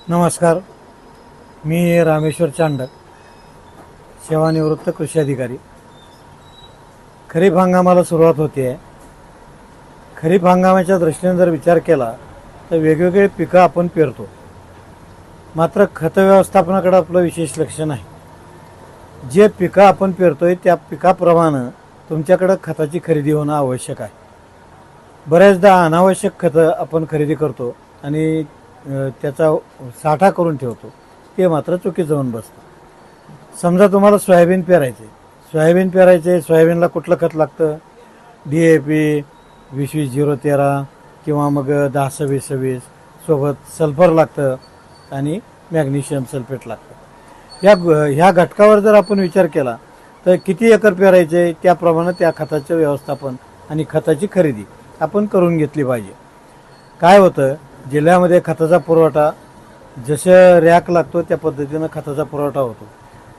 नमस्कार. मी रामेश्वर चांडक, सेवानिवृत्त कृषी अधिकारी. खरीप हंगामाला सुरुवात होते आहे. खरीप हंगामाच्या दृष्टीने जर विचार केला तर वेगवेगळे पिकं आपण पेरतो, मात्र खत व्यवस्थापनाकडे आपलं विशेष लक्ष नाही. जे पिकं आपण पेरतोय त्या पिकाप्रमाणे तुमच्याकडं खताची खरेदी होणं आवश्यक आहे. बऱ्याचदा अनावश्यक खतं आपण खरेदी करतो आणि त्याचा साठा करून ठेवतो, ते मात्र चुकीचं होऊन बसतं. समजा तुम्हाला सोयाबीन पेरायचे, सोयाबीनला कुठलं खत लागतं? DAP 20-20-0-13 किंवा मग 10-26-26 सोबत सल्फर लागतं आणि मॅग्नेशियम सल्फेट लागतं. ह्या घटकावर जर आपण विचार केला तर किती एकर पेरायचे त्याप्रमाणे त्या खताचं व्यवस्थापन आणि खताची खरेदी आपण करून घेतली पाहिजे. काय होतं, जिल्ह्यामध्ये खताचा पुरवठा जसं रॅक लागतो त्या पद्धतीनं खताचा पुरवठा होतो.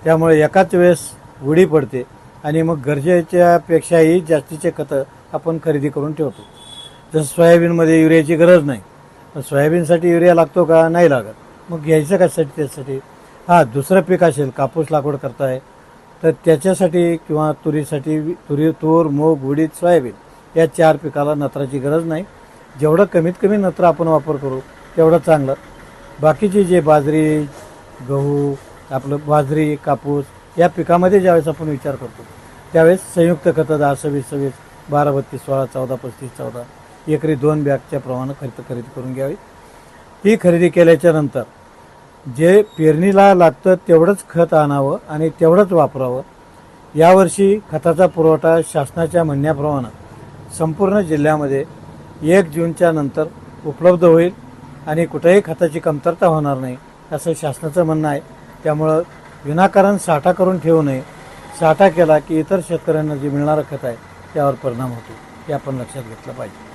त्यामुळे एकाच वेळेस उडी पडते आणि मग गरजेच्यापेक्षाही जास्तीचे खतं आपण खरेदी करून ठेवतो. जसं सोयाबीनमध्ये युरियाची गरज नाही, पण सोयाबीनसाठी युरिया लागतो का? नाही लागत. मग घ्यायचं कशासाठी? त्यासाठी दुसरं पीक असेल, कापूस लागवड करताय तर त्याच्यासाठी किंवा तुरीसाठी तूर, मूग, उडीद, सोयाबीन या 4 पिकाला नत्राची गरज नाही. जेवढं कमीत कमी नत्र आपण वापर करू तेवढं चांगलं. बाकीची जे बाजरी, गहू, बाजरी, कापूस या पिकामध्ये ज्यावेळेस आपण विचार करतो त्यावेळेस संयुक्त खतं 10-26-26, 12-32-16, 14-35-14 एकरी 2 बॅगच्या प्रमाणे खरेदी करून घ्यावी. ही खरेदी केल्याच्या नंतर जे पेरणीला लागतं तेवढंच खत आणावं आणि तेवढंच वापरावं. यावर्षी खताचा पुरवठा शासनाच्या म्हणण्याप्रमाणे संपूर्ण जिल्ह्यामध्ये 1 जूनच्या नंतर उपलब्ध होईल आणि कुठेही खताची कमतरता होणार नाही असं शासनाचं म्हणणं आहे. त्यामुळं विनाकारण साठा करून ठेवू नये. साठा केला की इतर शेतकऱ्यांना जे मिळणारं खत आहे त्यावर परिणाम होतो, हे आपण लक्षात घेतलं पाहिजे.